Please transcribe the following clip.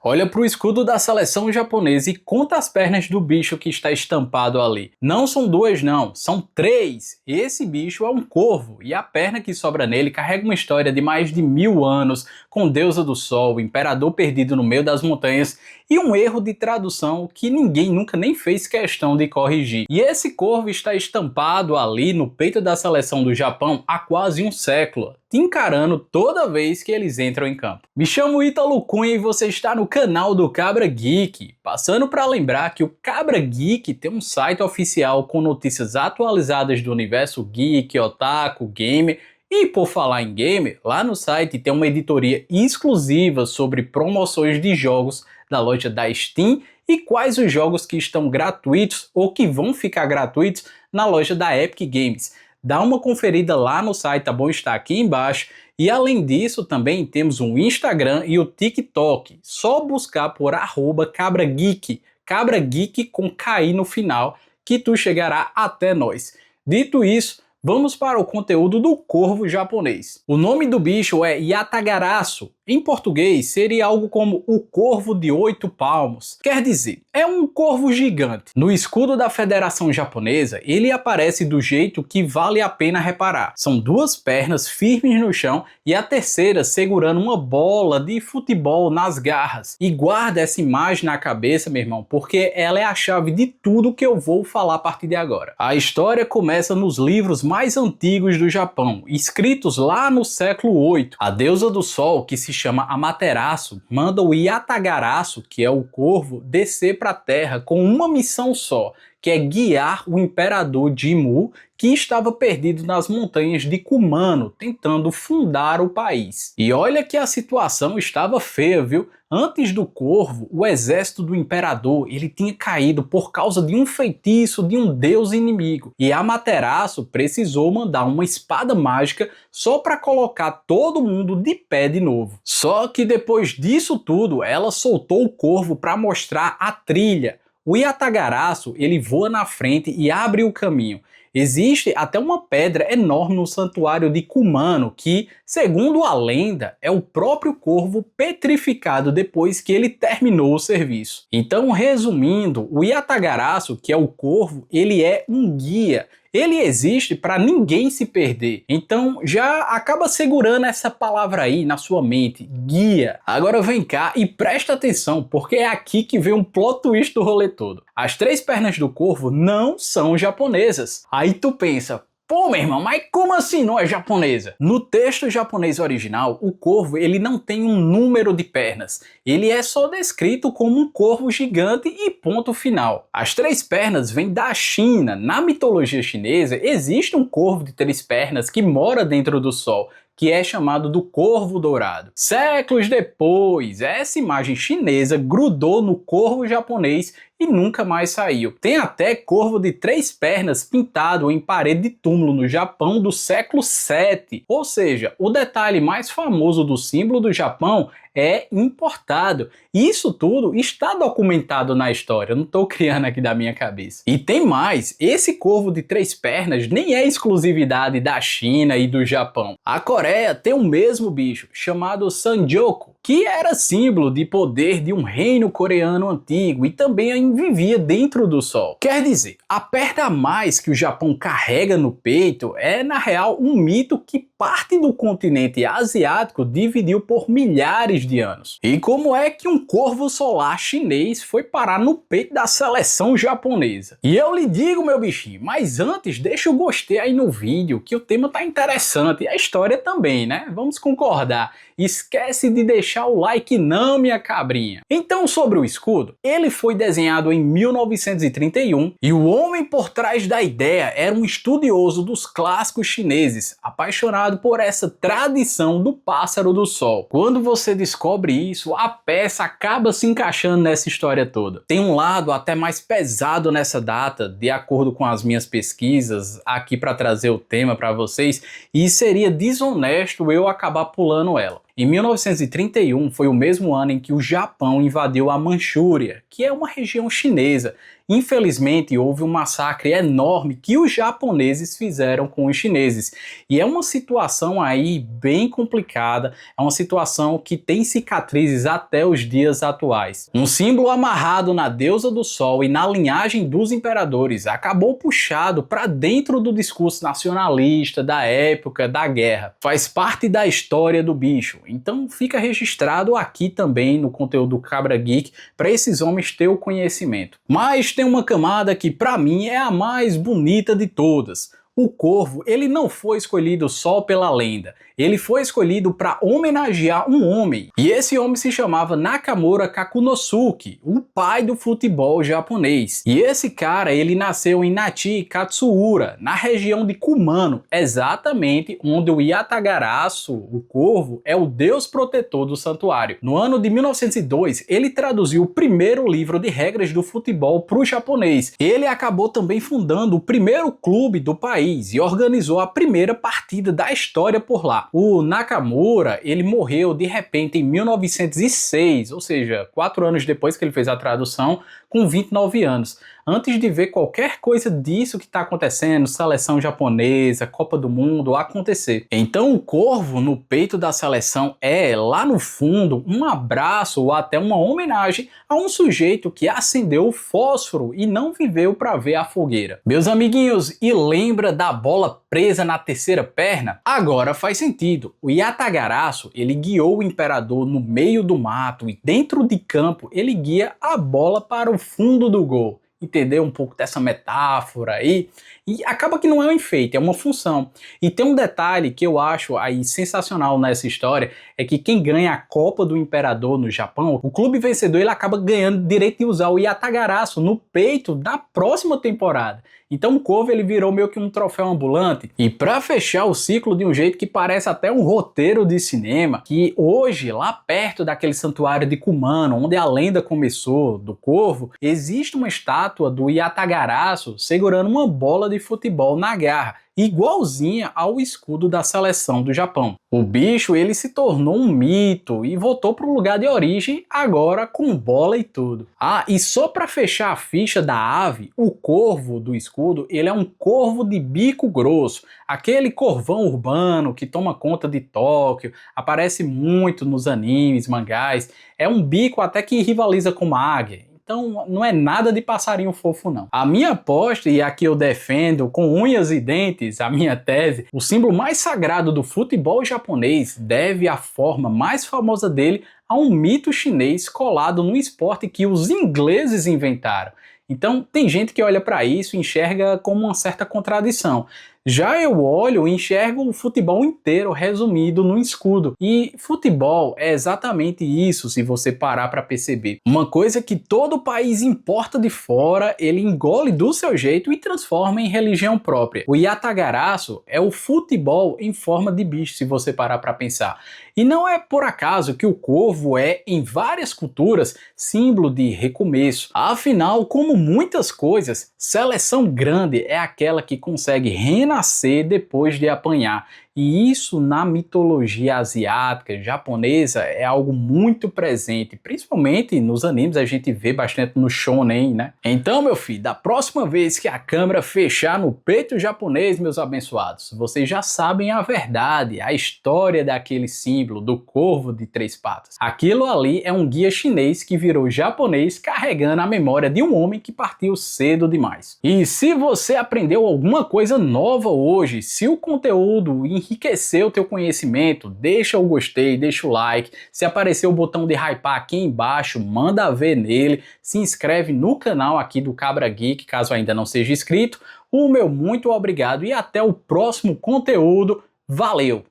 Olha pro escudo da seleção japonesa e conta as pernas do bicho que está estampado ali. Não são duas não, são três. Esse bicho é um corvo e a perna que sobra nele carrega uma história de mais de 1000 anos, com deusa do sol, imperador perdido no meio das montanhas e um erro de tradução que ninguém nunca nem fez questão de corrigir. E esse corvo está estampado ali no peito da seleção do Japão há quase um século, te encarando toda vez que eles entram em campo. Me chamo Ítalo Cunha e você está no canal do Cabra Geek. Passando para lembrar que o Cabra Geek tem um site oficial com notícias atualizadas do universo geek, otaku, gamer. E por falar em game, lá no site tem uma editoria exclusiva sobre promoções de jogos da loja da Steam e quais os jogos que estão gratuitos ou que vão ficar gratuitos na loja da Epic Games. Dá uma conferida lá no site, tá bom? Está aqui embaixo. E além disso, também temos um Instagram e o TikTok. Só buscar por @CabraGeek. Cabra Geek com KI no final, que tu chegará até nós. Dito isso, vamos para o conteúdo do corvo japonês. O nome do bicho é Yatagarasu. Em português, seria algo como o corvo de 8 palmos. Quer dizer, é um corvo gigante. No escudo da Federação Japonesa, ele aparece do jeito que vale a pena reparar. São duas pernas firmes no chão e a terceira segurando uma bola de futebol nas garras. E guarda essa imagem na cabeça, meu irmão, porque ela é a chave de tudo que eu vou falar a partir de agora. A história começa nos livros mais antigos do Japão, escritos lá no século 8. A deusa do sol, que se chama Amaterasu, manda o Yatagarasu, que é o corvo, descer para a Terra com uma missão só, que é guiar o imperador Jimmu, que estava perdido nas montanhas de Kumano, tentando fundar o país. E olha que a situação estava feia, viu? Antes do corvo, o exército do imperador ele tinha caído por causa de um feitiço de um deus inimigo. E Amaterasu precisou mandar uma espada mágica só para colocar todo mundo de pé de novo. Só que depois disso tudo, ela soltou o corvo para mostrar a trilha. O Yatagarasu ele voa na frente e abre o caminho. Existe até uma pedra enorme no santuário de Kumano que, segundo a lenda, é o próprio corvo petrificado depois que ele terminou o serviço. Então, resumindo, o Yatagarasu, que é o corvo, ele é um guia. Ele existe para ninguém se perder. Então já acaba segurando essa palavra aí na sua mente, guia. Agora vem cá e presta atenção, porque é aqui que vem um plot twist do rolê todo. As três pernas do corvo não são japonesas. Aí tu pensa, pô, meu irmão, mas como assim não é japonesa? No texto japonês original, o corvo ele não tem um número de pernas. Ele é só descrito como um corvo gigante e ponto final. As três pernas vêm da China. Na mitologia chinesa, existe um corvo de três pernas que mora dentro do sol, que é chamado do corvo dourado. Séculos depois, essa imagem chinesa grudou no corvo japonês e nunca mais saiu. Tem até corvo de três pernas pintado em parede de túmulo no Japão do século 7. Ou seja, o detalhe mais famoso do símbolo do Japão é importado. Isso tudo está documentado na história, eu não estou criando aqui da minha cabeça. E tem mais, esse corvo de três pernas nem é exclusividade da China e do Japão. A Coreia tem o mesmo bicho, chamado Sanjoku, que era símbolo de poder de um reino coreano antigo e também vivia dentro do sol. Quer dizer, a perna a mais que o Japão carrega no peito é, na real, um mito que parte do continente asiático dividiu por milhares de anos. E como é que um corvo solar chinês foi parar no peito da seleção japonesa? E eu lhe digo, meu bichinho, mas antes deixa o gostei aí no vídeo, que o tema tá interessante e a história também, né? Vamos concordar. Esquece de deixar o like não, minha cabrinha. Então, sobre o escudo, ele foi desenhado em 1931 e o homem por trás da ideia era um estudioso dos clássicos chineses, apaixonado por essa tradição do pássaro do sol. Quando você descobre isso, a peça acaba se encaixando nessa história toda. Tem um lado até mais pesado nessa data, de acordo com as minhas pesquisas aqui para trazer o tema para vocês, e seria desonesto eu acabar pulando ela. Em 1931 foi o mesmo ano em que o Japão invadiu a Manchúria, que é uma região chinesa. Infelizmente, houve um massacre enorme que os japoneses fizeram com os chineses. E é uma situação aí bem complicada, é uma situação que tem cicatrizes até os dias atuais. Um símbolo amarrado na deusa do sol e na linhagem dos imperadores acabou puxado para dentro do discurso nacionalista da época da guerra. Faz parte da história do bicho, então fica registrado aqui também no conteúdo do Cabra Geek para esses homens ter o conhecimento. Mas tem uma camada que para mim é a mais bonita de todas. O corvo, ele não foi escolhido só pela lenda, ele foi escolhido para homenagear um homem. E esse homem se chamava Nakamura Kakunosuke, o pai do futebol japonês. E esse cara, ele nasceu em Nachi Katsuura, na região de Kumano, exatamente onde o Yatagarasu, o corvo, é o deus protetor do santuário. No ano de 1902, ele traduziu o primeiro livro de regras do futebol para o japonês. Ele acabou também fundando o primeiro clube do país e organizou a primeira partida da história por lá. O Nakamura, ele morreu de repente em 1906, ou seja, 4 anos depois que ele fez a tradução, com 29 anos. Antes de ver qualquer coisa disso que está acontecendo, seleção japonesa, Copa do Mundo, acontecer. Então o corvo no peito da seleção é, lá no fundo, um abraço ou até uma homenagem a um sujeito que acendeu o fósforo e não viveu para ver a fogueira. Meus amiguinhos, e lembra da bola presa na terceira perna? Agora faz sentido. O Yatagarasu, ele guiou o imperador no meio do mato e dentro de campo ele guia a bola para o fundo do gol. Entender um pouco dessa metáfora aí, e acaba que não é um enfeite, é uma função. E tem um detalhe que eu acho aí sensacional nessa história, é que quem ganha a Copa do Imperador no Japão, o clube vencedor, ele acaba ganhando direito de usar o Yatagarasu no peito da próxima temporada. Então o corvo, ele virou meio que um troféu ambulante. E para fechar o ciclo de um jeito que parece até um roteiro de cinema, que hoje, lá perto daquele santuário de Kumano, onde a lenda começou do corvo, existe uma estátua do Yatagarasu segurando uma bola de futebol na garra, igualzinha ao escudo da seleção do Japão. O bicho, ele se tornou um mito e voltou para o lugar de origem, agora com bola e tudo. Ah, e só para fechar a ficha da ave, o corvo do escudo, ele é um corvo de bico grosso, aquele corvão urbano que toma conta de Tóquio, aparece muito nos animes, mangás, é um bico até que rivaliza com uma águia. Então não é nada de passarinho fofo não. A minha aposta, e aqui eu defendo com unhas e dentes a minha tese, o símbolo mais sagrado do futebol japonês deve a forma mais famosa dele a um mito chinês colado no esporte que os ingleses inventaram. Então tem gente que olha para isso e enxerga como uma certa contradição. Já eu olho e enxergo o futebol inteiro resumido num escudo. E futebol é exatamente isso, se você parar para perceber. Uma coisa que todo país importa de fora, ele engole do seu jeito e transforma em religião própria. O Yatagarasu é o futebol em forma de bicho, se você parar para pensar. E não é por acaso que o corvo é, em várias culturas, símbolo de recomeço. Afinal, como muitas coisas, seleção grande é aquela que consegue renascer depois de apanhar. E isso na mitologia asiática, japonesa, é algo muito presente, principalmente nos animes, a gente vê bastante no shonen, né? Então, meu filho, da próxima vez que a câmera fechar no peito japonês, meus abençoados, vocês já sabem a verdade, a história daquele símbolo do corvo de 3 patas. Aquilo ali é um guia chinês que virou japonês carregando a memória de um homem que partiu cedo demais. E se você aprendeu alguma coisa nova hoje, se o conteúdo enriquecer o teu conhecimento, deixa o gostei, deixa o like, se aparecer o botão de hypar aqui embaixo, manda ver nele, se inscreve no canal aqui do Cabra Geek, caso ainda não seja inscrito. O meu muito obrigado e até o próximo conteúdo. Valeu!